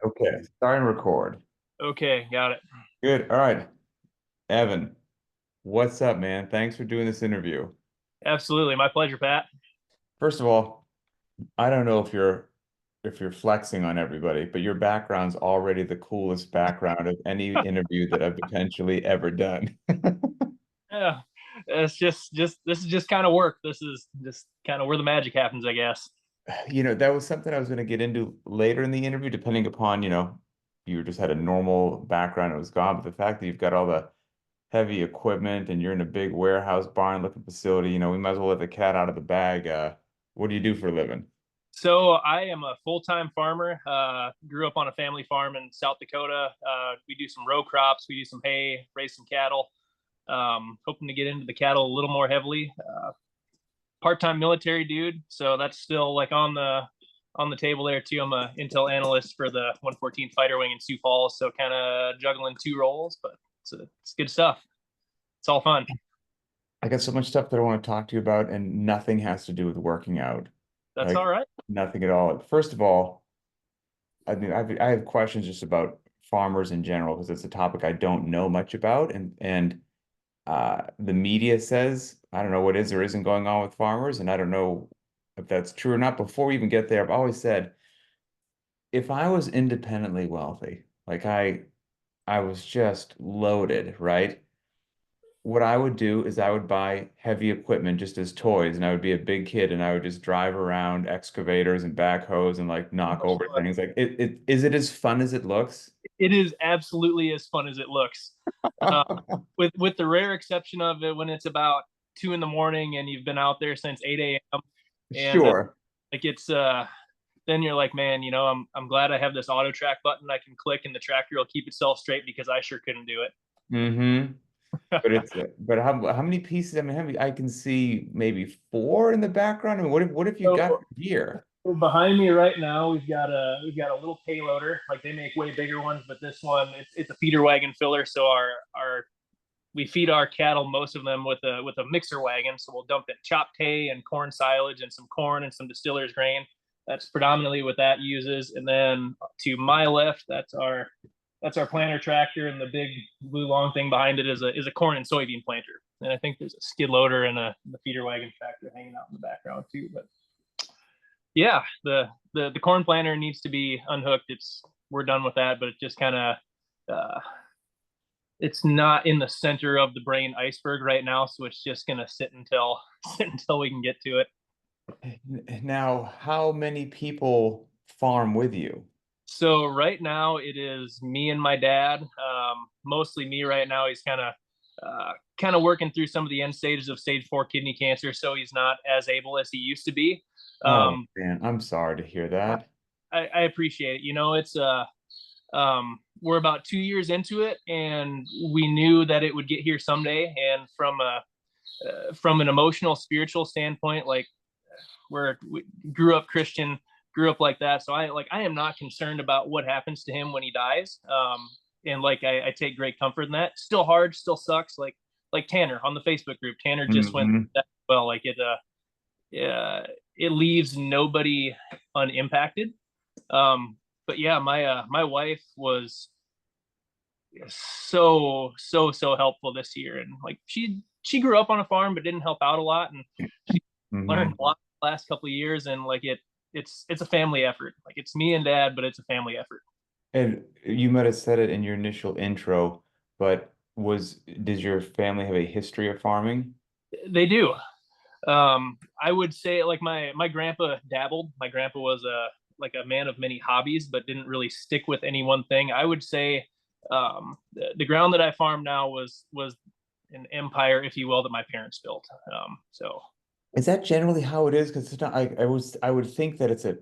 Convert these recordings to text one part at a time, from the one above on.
Okay, start and record. Okay, got it. Good. All right. Evan, what's up, man? Thanks for doing this interview. Absolutely. My pleasure, Pat. First of all, I don't know if you're flexing on everybody, but your background's already the coolest background of any interview that I've potentially ever done. Yeah. It's just this is just kind of work. This is just kind of where the magic happens, I guess. That was something I was going to get into later in the interview, depending upon, you just had a normal background, it was gone. But the fact that you've got all the heavy equipment and you're in a big warehouse barn looking facility, we might as well let the cat out of the bag. What do you do for a living? So I am a full-time farmer. Grew up on a family farm in South Dakota. We do some row crops, we do some hay, raise some cattle. Hoping to get into the cattle a little more heavily. Part-time military dude, so that's still like on the table there too. I'm a intel analyst for the 114th Fighter Wing in Sioux Falls, so kind of juggling two roles, but it's good stuff. It's all fun. I got so much stuff that I want to talk to you about, and nothing has to do with working out. That's all Like right. nothing at all. First of all, I mean, I have questions just about farmers in general because it's a topic I don't know much about, and the media says I don't know what is or isn't going on with farmers, and I don't know if that's true or not. Before we even get there, I've always said if I was independently wealthy, like I was just loaded, right? What I would do is I would buy heavy equipment just as toys, and I would be a big kid, and I would just drive around excavators and backhoes and like So knock much over fun. things. Like it is it as fun as it looks? It is absolutely as fun as it looks. Uh, with the rare exception of it when it's about 2 in the morning and you've been out there since 8 a.m. and Sure. like it's then you're like, man, I'm glad I have this auto track button I can click and the tractor will keep itself straight because I sure couldn't do Mm-hmm. it. But how many pieces? I mean, I can see maybe four in the background. I mean, what if you got So gear? behind me right now, we've got a little payloader. Like they make way bigger ones, but this one it's a feeder wagon filler. So our we feed our cattle most of them with a mixer wagon. So we'll dump in chopped hay and corn silage and some corn and some distiller's grain. That's predominantly what that uses. And then to my left, that's our planter tractor, and the big blue long thing behind it is a corn and soybean planter. And I think there's a skid loader and the feeder wagon tractor hanging out in the background too. But yeah, the corn planter needs to be unhooked. We're done with that, but it just kind of it's not in the center of the brain iceberg right now, so it's just gonna sit until sit until we can get to it. Now, how many people farm with you? So right now it is me and my dad. Mostly me right now. He's kind of working through some of the end stages of stage 4 kidney cancer, so he's not as able as he used to be. Oh Um, man, I'm sorry to hear that. I appreciate it. It's we're about 2 years into it, and we knew that it would get here someday. And from an emotional, spiritual standpoint, like we grew up Christian, grew up like that. So I am not concerned about what happens to him when he dies. And like I take great comfort in that. Still hard, still sucks. Like Tanner on the Facebook group. Tanner just went Hmm. that well. Like it leaves nobody unimpacted. But yeah, my wife was so helpful this year, and like she grew up on a farm but didn't help out a lot, and she learned Hmm. a lot the last couple of years, and like it's a family effort. Like it's me and dad, but it's a family effort. And you might have said it in your initial intro, but did your family have a history of farming? They do. I would say like my grandpa dabbled. My grandpa was a man of many hobbies, but didn't really stick with any one thing. I would say the ground that I farm now was an empire, if you will, that my parents built. So Is that generally how it is? Because it's not, I would think that it's a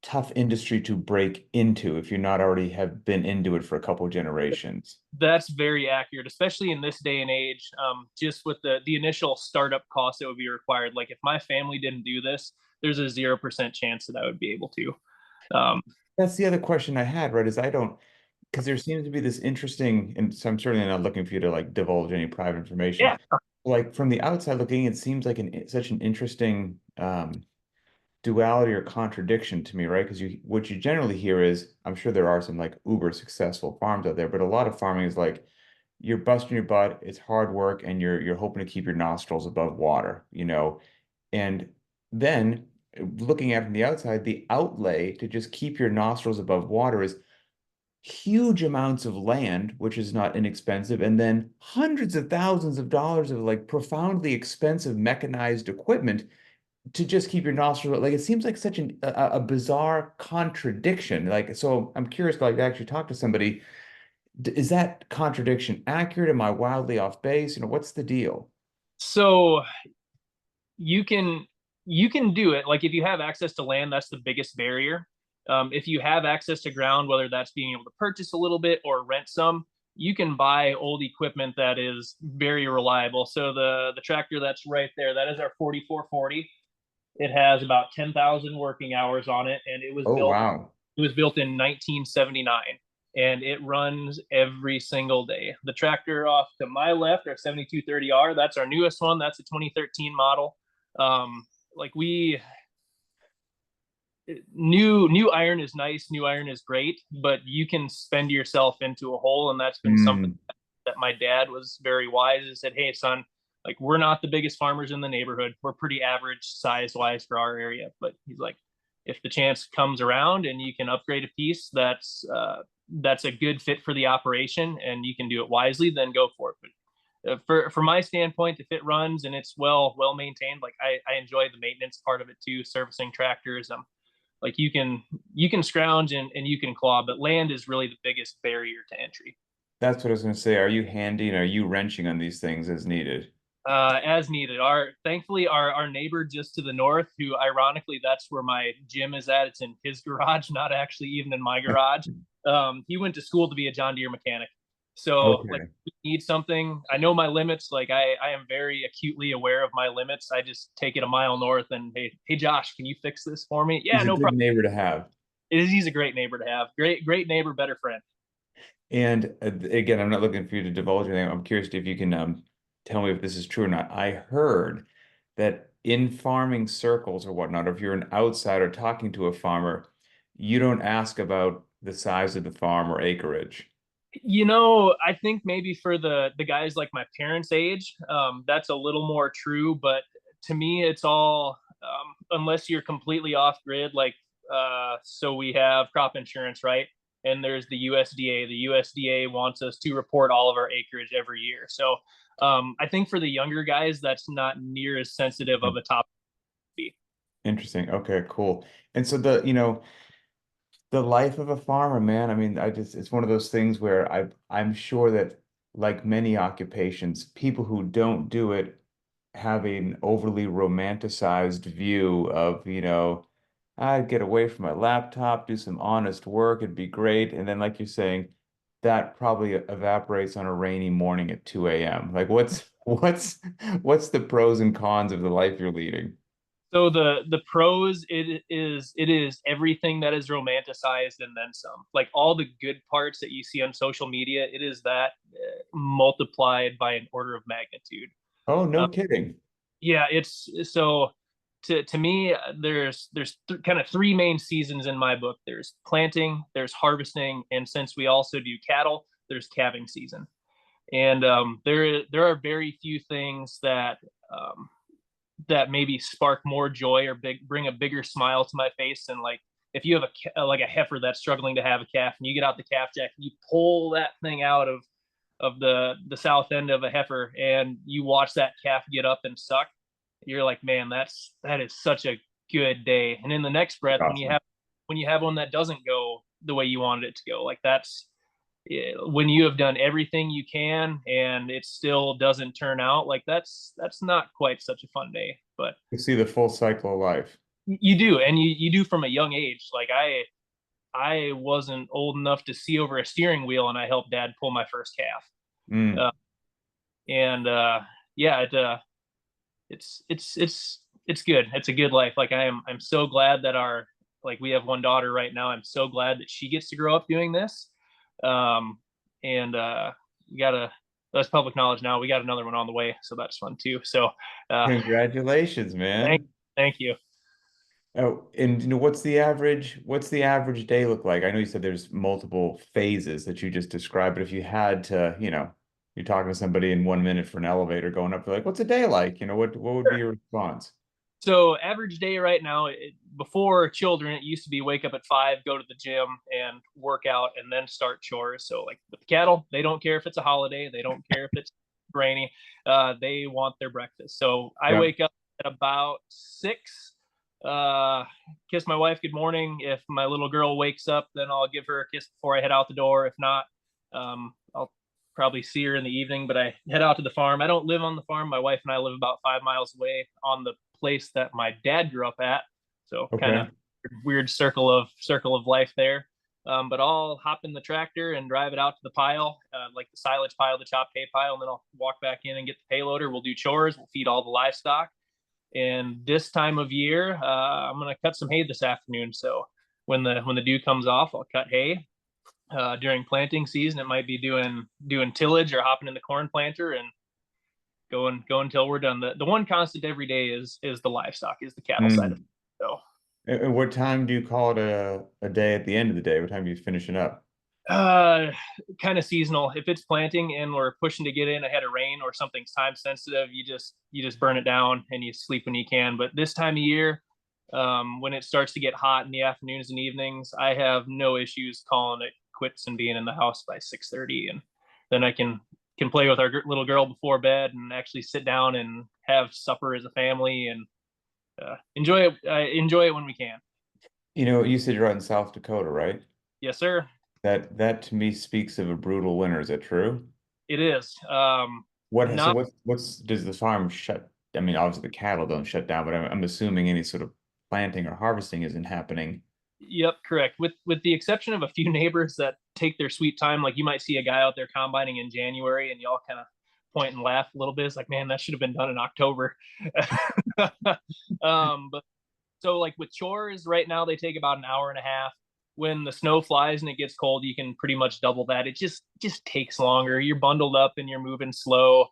tough industry to break into if you're not already have been into it for a couple of generations. that's very accurate, especially in this day and age. Just with the initial startup cost that would be required. Like if my family didn't do this, there's a 0% chance that I would be able to. Um, That's the other question I had, right? Is I don't, because there seems to be this interesting, and so I'm certainly not looking for you to like divulge any private information. yeah, Like from the outside looking, it seems like such an interesting duality or contradiction to me, right? Because what you generally hear is, I'm sure there are some like uber successful farms out there, but a lot of farming is like you're busting your butt, it's hard work, and you're hoping to keep your nostrils above water, you know. And then looking at it from the outside, the outlay to just keep your nostrils above water is huge amounts of land, which is not inexpensive, and then hundreds of thousands of dollars of like profoundly expensive mechanized equipment to just keep your nostrils like it seems like such a bizarre contradiction. Like, so I'm curious, like, to actually talk to somebody. Is that contradiction accurate? Am I wildly off base? You know, what's the deal? So you can you can do it. Like if you have access to land, that's the biggest barrier. If you have access to ground, whether that's being able to purchase a little bit or rent some, you can buy old equipment that is very reliable. So the tractor that's right there, that is our 4440. It has about 10,000 working hours on it, and Oh, wow. it was built in 1979, and it runs every single day. The tractor off to my left, our 7230R, that's our newest one. That's a 2013 model. Like we new iron is nice, new iron is great, but you can spend yourself into a hole, and that's been something Mm, that my dad was very wise and said, "Hey, son, like we're not the biggest farmers in the neighborhood. We're pretty average size wise for our area, but he's like, if the chance comes around and you can upgrade a piece that's a good fit for the operation and you can do it wisely, then go for it." But for my standpoint, if it runs and it's well maintained, like I enjoy the maintenance part of it too, servicing tractors. Like you can scrounge and you can claw, but land is really the biggest barrier to entry. that's what I was going to say. Are you handy and are you wrenching on these things as needed? As needed. Our thankfully our neighbor just to the north, who ironically that's where my gym is at. It's in his garage, not actually even in my garage. He went to school to be a John Deere mechanic. So like Okay. we need something. I know my limits. Like I am very acutely aware of my limits. I just take it a mile north and hey Josh, can you fix this for me? Yeah, He's a no good problem. neighbor to have. He's a great neighbor to have. Great neighbor, better friend. And again, I'm not looking for you to divulge anything. I'm curious if you can tell me if this is true or not. I heard that in farming circles or whatnot, if you're an outsider talking to a farmer, you don't ask about the size of the farm or acreage. I think maybe for the guys like my parents' age, that's a little more true. But to me, it's all unless you're completely off grid. Like, so we have crop insurance, right? And there's the USDA. The USDA wants us to report all of our acreage every year. So I think for the younger guys, that's not near as sensitive of a topic. Interesting. Okay, cool. And so the life of a farmer, man. I mean, it's one of those things where I'm sure that like many occupations, people who don't do it have an overly romanticized view of, I'd get away from my laptop, do some honest work, it'd be great. And then like you're saying, that probably evaporates on a rainy morning at 2 a.m. Like what's the pros and cons of the life you're leading? So the pros, it is everything that is romanticized and then some. Like all the good parts that you see on social media, it is that multiplied by an order of magnitude. Oh, no Uh, kidding. yeah, it's so to me, there's kind of three main seasons in my book. There's planting, there's harvesting, and since we also do cattle, there's calving season. And there are very few things um, that maybe spark more joy or bring a bigger smile to my face. And like if you have like a heifer that's struggling to have a calf, and you get out the calf jack and you pull that thing out of the south end of a heifer, and you watch that calf get up and suck, you're like, man, that is such a good day. And in the next breath, Awesome. when you have one that doesn't go the way you wanted it to go, like that's when you have done everything you can and it still doesn't turn out, like that's not quite such a fun day. But You see the full cycle of life. you do, and you do from a young age. Like I wasn't old enough to see over a steering wheel, and I helped dad pull my first calf. Mm. uh, and yeah, it's good. It's a good life. Like I'm so glad that our like we have one daughter right now. I'm so glad that she gets to grow up doing this. um and we gotta that's public knowledge now. We got another one on the way, so that's fun too. So uh Congratulations, thank man. thank you. Oh, and what's the average day look like? I know you said there's multiple phases that you just described, but if you had to, you're talking to somebody in 1 minute for an elevator going up, they're like, what's a day like? What would be your response? So average day right now, before children, it used to be wake up at 5, go to the gym and work out, and then start chores. So like with the cattle, they don't care if it's a holiday, they don't care if it's rainy, they want their breakfast. So I Yeah. wake up at about 6, kiss my wife good morning. If my little girl wakes up, then I'll give her a kiss before I head out the door. If not, I'll probably see her in the evening, but I head out to the farm. I don't live on the farm. My wife and I live about 5 miles away on the place that my dad grew up at. So kind of Okay. weird circle of life there. But I'll hop in the tractor and drive it out to the pile, like the silage pile, the chopped hay pile, and then I'll walk back in and get the payloader. We'll do chores. We'll feed all the livestock. And this time of year, I'm gonna cut some hay this afternoon. So when the dew comes off, I'll cut hay. During planting season, it might be doing tillage or hopping in the corn planter and going until we're done. The one constant every day is the livestock, is the cattle side of it. Mm. So And what time do you call it a day at the end of the day? What time are you finishing up? uh kind of seasonal. If it's planting and we're pushing to get in ahead of rain or something's time sensitive, you just burn it down and you sleep when you can. But this time of year, when it starts to get hot in the afternoons and evenings, I have no issues calling it quits and being in the house by 6:30, and then I can play with our little girl before bed and actually sit down and have supper as a family and enjoy it when we can. You said you're out in South Dakota, right? Yes, sir. That to me speaks of a brutal winter. Is that true? It is. So Not what's does the farm shut? I mean, obviously the cattle don't shut down, but I'm assuming any sort of planting or harvesting isn't happening. Yep, correct. With the exception of a few neighbors that take their sweet time, like you might see a guy out there combining in January, and y'all kind of point and laugh a little bit. It's like, man, that should have been done in October. But so like with chores, right now they take about an hour and a half. When the snow flies and it gets cold, you can pretty much double that. It just takes longer. You're bundled up and you're moving slow.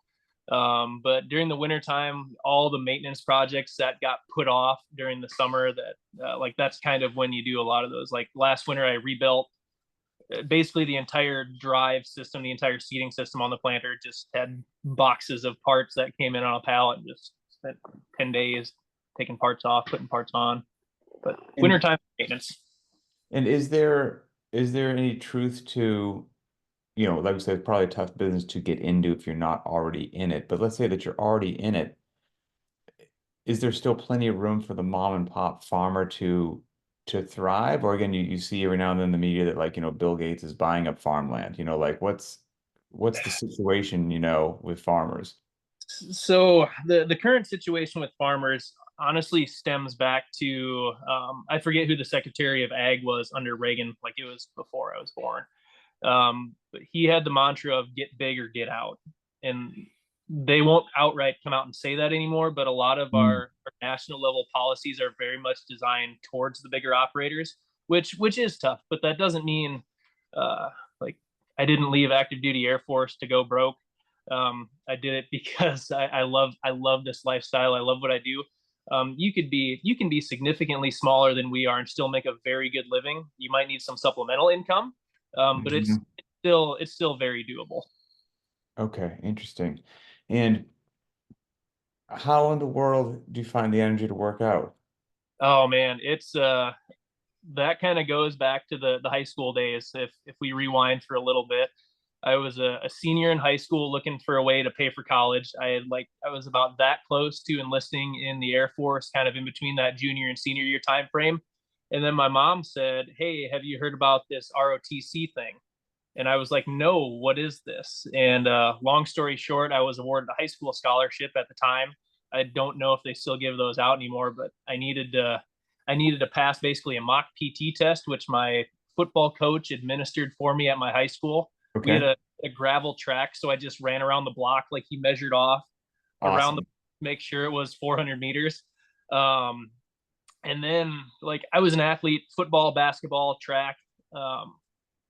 But during the wintertime, all the maintenance projects that got put off during the summer, that like that's kind of when you do a lot of those. Like last winter, I rebuilt basically the entire drive system, the entire seating system on the planter. Just had boxes of parts that came in on a pallet, and just spent 10 days taking parts off, putting parts on. But And wintertime maintenance. and is there any truth to, like we said, it's probably a tough business to get into if you're not already in it. But let's say that you're already in it. Is there still plenty of room for the mom and pop farmer to thrive? Or again, you see every now and then in the media that like, Bill Gates is buying up farmland. Like what's the situation, with farmers? So the current situation with farmers honestly stems back to I forget who the Secretary of Ag was under Reagan, like it was before I was born. But he had the mantra of get big or get out, and they won't outright come out and say that anymore. But a lot of Mm. our national level policies are very much designed towards the bigger operators, which is tough. But that doesn't mean like I didn't leave active duty Air Force to go broke. I did it because I love this lifestyle. I love what I do. You can be significantly smaller than we are and still make a very good living. You might need some supplemental income, but it's Mhm. it's still very doable. Okay, interesting. And how in the world do you find the energy to work out? Oh man, it's that kind of goes back to the high school days. If we rewind for a little bit, I was a senior in high school looking for a way to pay for college. I was about that close to enlisting in the Air Force, kind of in between that junior and senior year time frame. And then my mom said, "Hey, have you heard about this ROTC thing?" And I was like, "No, what is this?" And long story short, I was awarded a high school scholarship at the time. I don't know if they still give those out anymore, but I needed to pass basically a mock PT test, which my football coach administered for me at my high school. We had Okay. a gravel track, so I just ran around the block like he measured off around the Awesome. make sure it was 400 meters. Um, and then like I was an athlete, football, basketball, track. Um,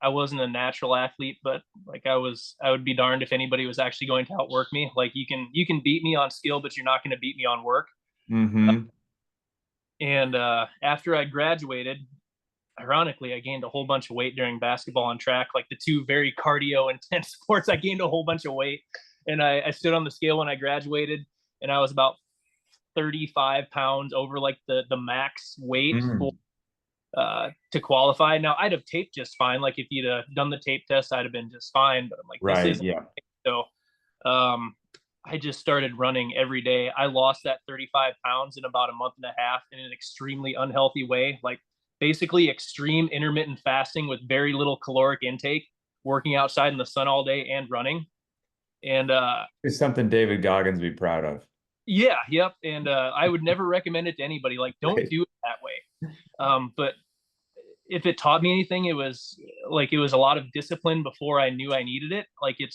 I wasn't a natural athlete, but like I would be darned if anybody was actually going to outwork me. Like you can beat me on skill, but you're not going to beat me on work. Mm-hmm. And after I graduated, ironically, I gained a whole bunch of weight during basketball and track, like the two very cardio intense sports. I gained a whole bunch of weight, and I stood on the scale when I graduated, and I was about 35 pounds over like the max weight for Mm, to qualify. Now I'd have taped just fine. Like if you'd done the tape test, I'd have been just fine. But I'm like, this right. is Yeah. so. Um, I just started running every day. I lost that 35 pounds in about a month and a half in an extremely unhealthy way. Like basically extreme intermittent fasting with very little caloric intake, working outside in the sun all day and running. And It's something David Goggins would be proud of. yeah, yep. And I would never recommend it to anybody. Like, don't Right. do it that way. But if it taught me anything, it was like it was a lot of discipline before I knew I needed it. Like it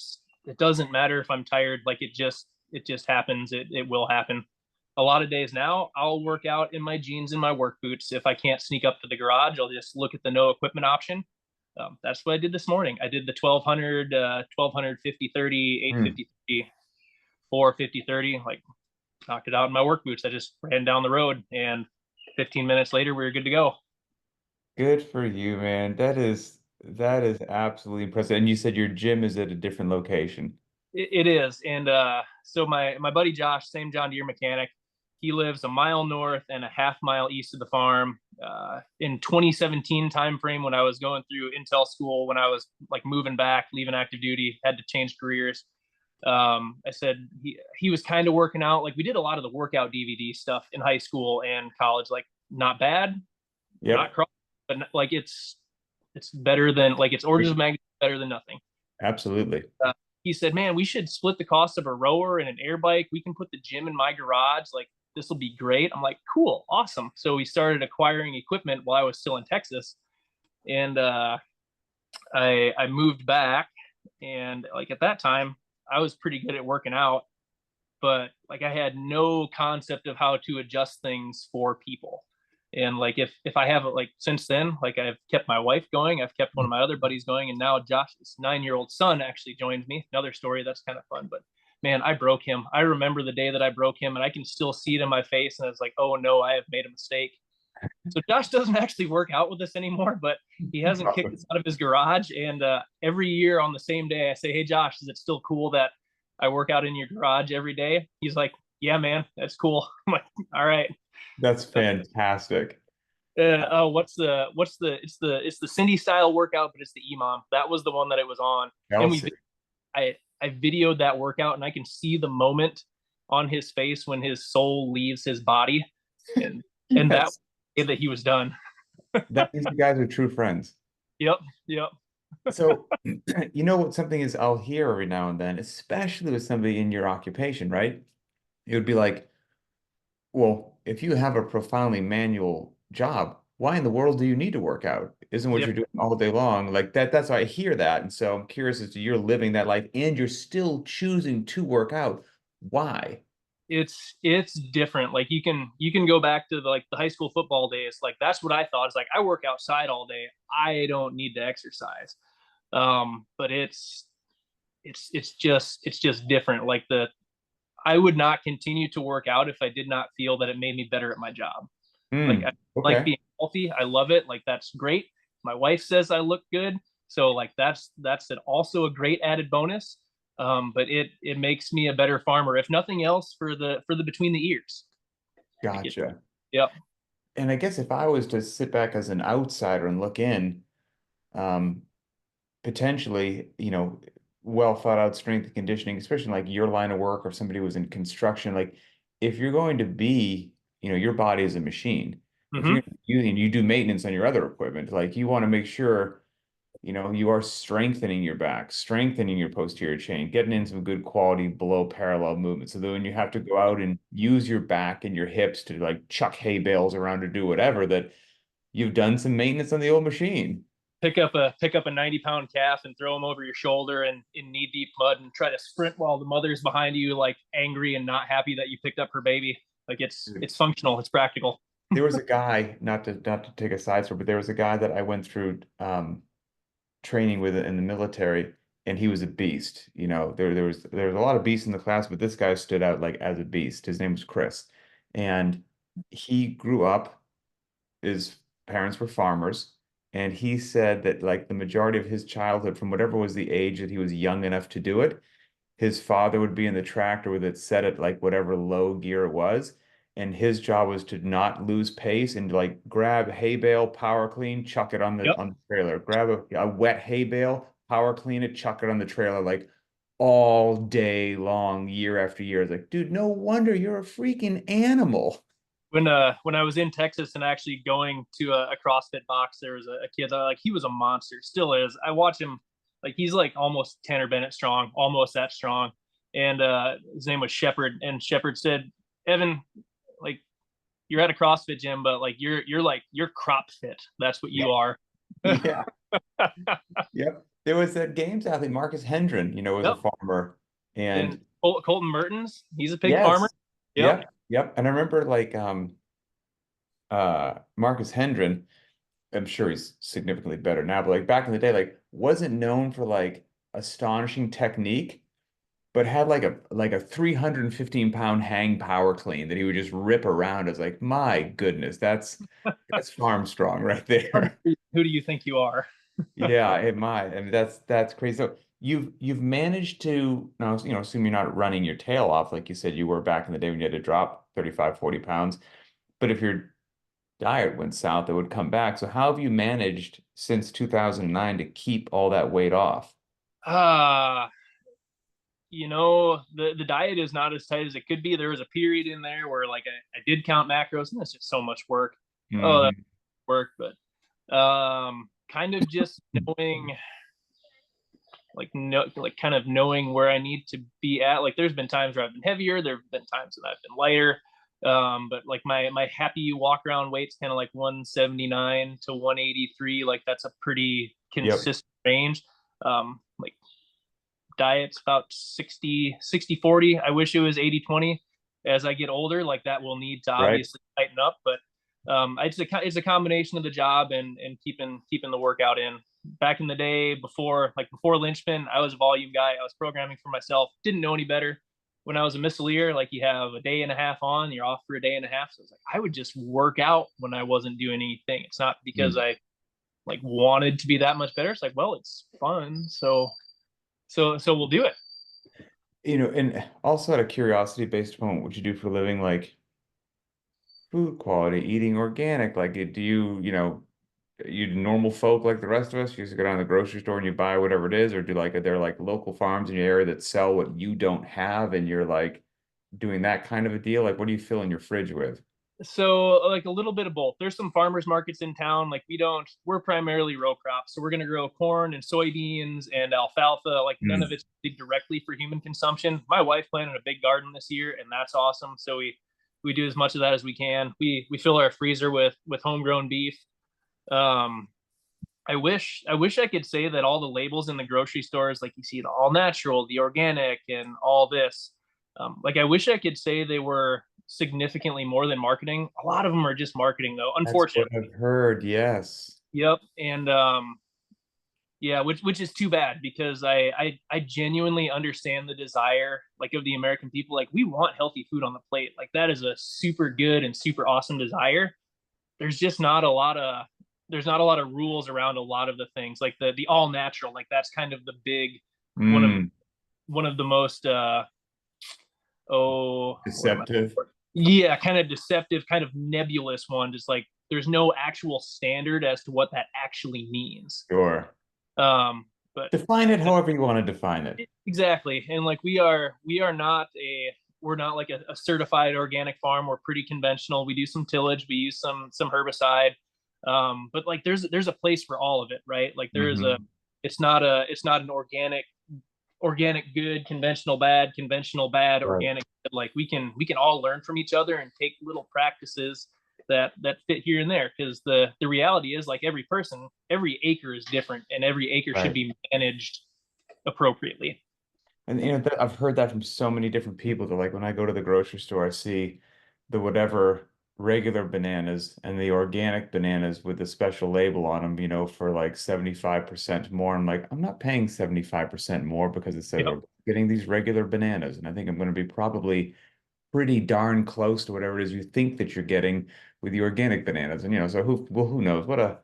doesn't matter if I'm tired. Like it just happens. It will happen. A lot of days now, I'll work out in my jeans and my work boots. If I can't sneak up to the garage, I'll just look at the no equipment option. That's what I did this morning. I did the 1200, 1200, 50, 30, Mm, 850, 30, 4, 50, 30, like knocked it out in my work boots. I just ran down the road and 15 minutes later, we were good to go. good for you, man. That is absolutely impressive. And you said your gym is at a different location. It is, and so my buddy Josh, same John Deere mechanic, he lives a mile north and a half mile east of the farm. In 2017 timeframe, when I was going through Intel school, when I was like moving back, leaving active duty, had to change careers. I said he was kind of working out. Like we did a lot of the workout DVD stuff in high school and college. Like not bad, not Yep. cross, but like it's better than like it's orders of magnitude better than nothing. Absolutely. uh, he said, "Man, we should split the cost of a rower and an air bike. We can put the gym in my garage. Like this will be great." I'm like, "Cool, awesome." So we started acquiring equipment while I was still in Texas, and I moved back, and like at that time, I was pretty good at working out, but like I had no concept of how to adjust things for people. And like if I have it like since then, like I've kept my wife going, I've kept one of my other buddies going, and now Josh's 9 year old son actually joins me. Another story that's kind of fun, but man, I broke him. I remember the day that I broke him, and I can still see it in my face. And I was like, oh no, I have made a mistake. So Josh doesn't actually work out with us anymore, but he hasn't kicked Awesome. us out of his garage. And every year on the same day, I say, "Hey Josh, is it still cool that I work out in your garage every day?" He's like, "Yeah, man, that's cool." I'm like, "All right." That's fantastic. Oh, it's the Cindy style workout, but it's the EMOM. That was the one that it was on, and Kelsey. I videoed that workout, and I can see the moment on his face when his soul leaves his body, and that Yes. that he was done. That means you guys are true friends. Yep, yep. So, you know what something is I'll hear every now and then, especially with somebody in your occupation, right? It would be like, well, if you have a profoundly manual job, why in the world do you need to work out? Isn't what Yep. you're doing all day long? Like that's why I hear that. And so I'm curious as to you're living that life and you're still choosing to work out. Why? It's different. Like you can go back to like the high school football days. Like that's what I thought. Is like I work outside all day. I don't need to exercise. But it's just different. Like the I would not continue to work out if I did not feel that it made me better at my job. Like I Hmm. like Okay. being healthy. I love it. Like that's great. My wife says I look good. So like also a great added bonus. But it makes me a better farmer, if nothing else, for the between the ears. Like it, Gotcha. yep. And I guess if I was to sit back as an outsider and look in, um, potentially, well thought out strength and conditioning, especially like your line of work or somebody who was in construction, like if you're going to be, your body is a machine. If Mm-hmm. you do maintenance on your other equipment, like you want to make sure, you are strengthening your back, strengthening your posterior chain, getting in some good quality below parallel movement. So that when you have to go out and use your back and your hips to like chuck hay bales around or do whatever, that you've done some maintenance on the old machine. Pick up a 90-pound calf and throw him over your shoulder and in knee deep mud and try to sprint while the mother's behind you, like angry and not happy that you picked up her baby. Like it's functional, it's practical. There was a guy, not to take a side story, but there was a guy that I went through training with in the military, and he was a beast. There was a lot of beasts in the class, but this guy stood out like as a beast. His name was Chris, and he grew up, his parents were farmers, and he said that like the majority of his childhood, from whatever was the age that he was young enough to do it, his father would be in the tractor with it set at like whatever low gear it was. And his job was to not lose pace and like grab hay bale, power clean, chuck it on Yep. the trailer. Grab a wet hay bale, power clean it, chuck it on the trailer like all day long, year after year. It's like, dude, no wonder you're a freaking animal. When I was in Texas and actually going to a CrossFit box, there was a kid that, like, he was a monster, still is. I watch him, like, he's like almost Tanner Bennett strong, almost that strong. And his name was Shepard, and Shepard said, "Evan, like, you're at a CrossFit gym, but like you're crop fit. That's what you are." Yeah. Yep. There was that games athlete, Marcus Hendren, was a Yep. farmer. And And Colton Mertens, he's a pig farmer. yes, Yep. yep, yep. And I remember like Marcus Hendren, I'm sure he's significantly better now, but like back in the day, like wasn't known for like astonishing technique, but had like a 315 pound hang power clean that he would just rip around. It's like, my goodness, that's farm strong right there. Who do you think you are? Yeah, it might. I mean, that's crazy. So you've managed to now, assume you're not running your tail off like you said you were back in the day when you had to drop 35, 40 pounds. But if your diet went south, it would come back. So how have you managed since 2009 to keep all that weight off? Ah, the diet is not as tight as it could be. There was a period in there where, like, I did count macros, and it's just so much work. Oh, that Hmm. work, but kind of just knowing, like, like kind of knowing where I need to be at. Like, there's been times where I've been heavier, there've been times that I've been lighter. But like my happy walk around weight's kind of like 179 to 183. Like, that's a pretty Yep. consistent range. Like, diet's about 60-40. I wish it was 80-20. As I get older, like, that will need to Right. obviously tighten up, but it's a combination of the job and keeping the workout in. Back in the day, before Linchpin, I was a volume guy. I was programming for myself, didn't know any better. When I was a missileer, like, you have a day and a half on, you're off for a day and a half. So it's like I would just work out when I wasn't doing anything. It's not because Mm. I like wanted to be that much better. It's like, well, it's fun, so we'll do it. And also out of curiosity, based upon what you do for a living, like food quality, eating organic, like do you normal folk like the rest of us, you just go down to the grocery store and you buy whatever it is, or are there like local farms in your area that sell what you don't have and you're like doing that kind of a deal? Like what do you fill in your fridge with? So, like, a little bit of both. There's some farmers markets in town. Like, we're primarily row crops. So we're going to grow corn and soybeans and alfalfa. Like, none of Mm. it's directly for human consumption. My wife planted a big garden this year, and that's awesome. So we do as much of that as we can. We fill our freezer with homegrown beef. Um, I wish I could say that all the labels in the grocery stores, like, you see the all natural, the organic, and all this. Like, I wish I could say they were significantly more than marketing. A lot of them are just marketing, though, That's what unfortunately. I've heard. Yes. Yep. And yeah, which is too bad, because I genuinely understand the desire, like, of the American people. Like, we want healthy food on the plate. Like, that is a super good and super awesome desire. There's just not a lot of there's not a lot of rules around a lot of the things, like the all natural. Like, that's kind of the big one of Mm. one of the most what am I Deceptive. yeah, kind of deceptive, kind of nebulous one. Just like, there's no actual standard as to what that actually means. Sure. But Define it however you want to define it. exactly. And like, we're not like a certified organic farm. We're pretty conventional. We do some tillage, we use some herbicide. But like, there's a place for all of it, right? Like, Hmm. it's not an organic good, conventional bad, Right. organic good. Like, we can all learn from each other and take little practices that fit here and there, because the reality is, like, every acre is different, and every acre should Right. be managed appropriately. And I've heard that from so many different people that like when I go to the grocery store, I see the whatever regular bananas and the organic bananas with the special label on them, for like 75% more. I'm like, I'm not paying 75% more because it says Yep. I'm getting these regular bananas. And I think I'm going to be probably pretty darn close to whatever it is you think that you're getting with the organic bananas. And so who knows? What a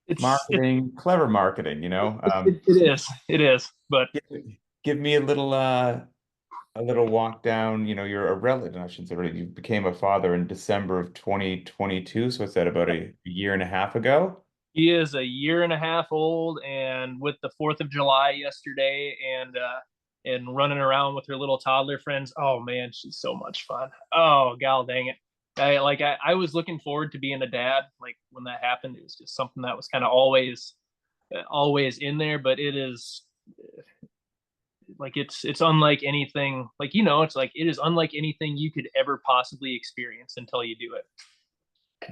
It's it, marketing, clever marketing, it is, it is. But give, give me a little walk down, you're a relative, I shouldn't say really, you became a father in December of 2022. So what's that, about a year and a half ago? he is a year and a half old, and with the 4th of July yesterday, and running around with her little toddler friends. Oh man, she's so much fun. Oh gal, dang it! I was looking forward to being a dad. Like when that happened, it was just something that was kind of always in there. But it is like it's unlike anything. Like it's like it is unlike anything you could ever possibly experience until you do it.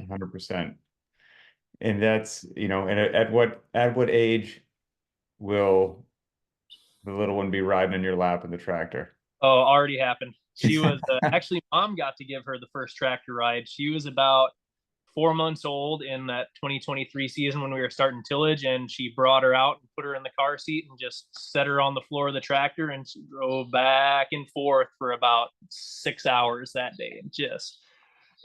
100%. And that's, and at what age will the little one be riding in your lap in the tractor? Oh, already happened. She was actually mom got to give her the first tractor ride. She was about 4 months old in that 2023 season when we were starting tillage, and she brought her out and put her in the car seat and just set her on the floor of the tractor, and she drove back and forth for about 6 hours that day,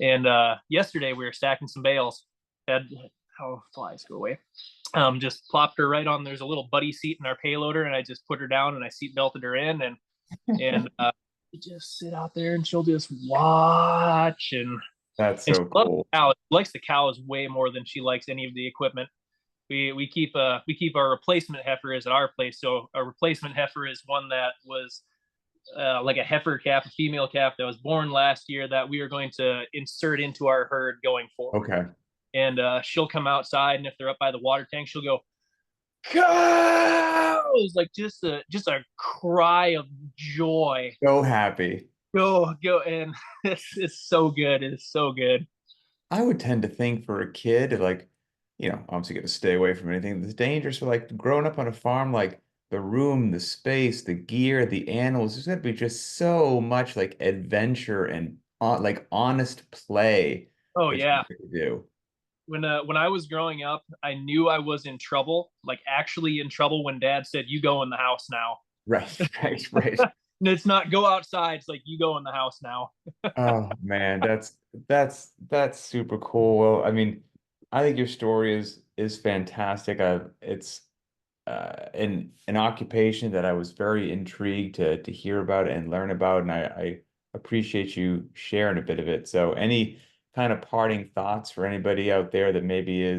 and yesterday we were stacking some bales. Had oh flies go away. Just plopped her right on. There's a little buddy seat in our payloader, and I just put her down and I seat belted her in, and just sit out there and she'll just watch That's and she so loves cool. the cows. She likes the cows way more than she likes any of the equipment. We keep our replacement heifers at our place. So a replacement heifer is one that was like a heifer calf, a female calf that was born last year that we are going to insert into our herd going forward. Okay. And she'll come outside, and if they're up by the water tank, she'll go cows, like just a cry of joy. So happy. Go, and it's so good. It's so good. I would tend to think for a kid, like, obviously got to stay away from anything that's dangerous, but like growing up on a farm, like the room, the space, the gear, the animals, there's going to be just so much like adventure and like honest play Oh that you yeah. get to do. When I was growing up, I knew I was in trouble, like actually in trouble when Dad said, "You go in the house now." Right, right, right. And it's not go outside. It's like you go in the house now. Oh man, that's super cool. Well, I mean, I think your story is fantastic. It's an occupation that I was very intrigued to hear about and learn about, and I appreciate you sharing a bit of it. So, any kind of parting thoughts for anybody out there that maybe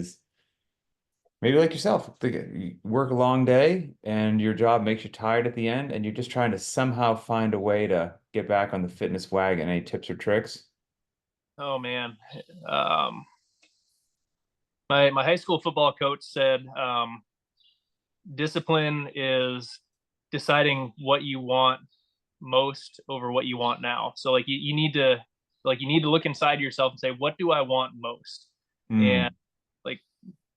like yourself, you work a long day and your job makes you tired at the end, and you're just trying to somehow find a way to get back on the fitness wagon. Any tips or tricks? Oh man. Um, my high school football coach said discipline is deciding what you want most over what you want now. So like you need to look inside yourself and say, what do I want most? And Mm, like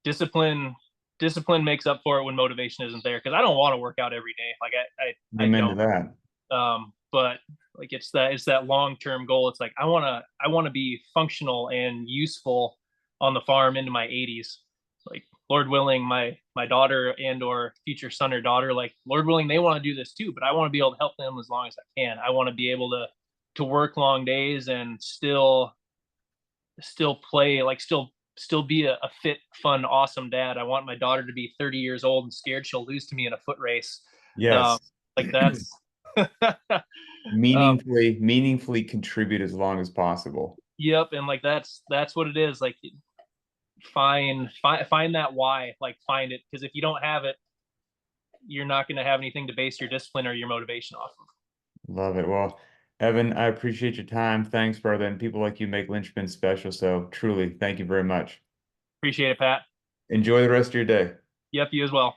discipline discipline makes up for it when motivation isn't there. Cause I don't want to work out every day. Like I amen to don't. that. But like it's that long-term goal. It's like I want to be functional and useful on the farm into my 80s. Like Lord willing, my daughter and or future son or daughter, like Lord willing, they want to do this too, but I want to be able to help them as long as I can. I want to be able to work long days and still play, like still be a fit, fun, awesome dad. I want my daughter to be 30 years old and scared she'll lose to me in a foot race. Um, Yes. like that's um, Meaningfully contribute as long as possible. yep, and like that's what it is. Like find that why, like find it, because if you don't have it, you're not going to have anything to base your discipline or your motivation off of. Love it. Well, Evan, I appreciate your time. Thanks, brother. And people like you make Linchpin special. So truly, thank you very much. Appreciate it, Pat. Enjoy the rest of your day. Yep, you as well.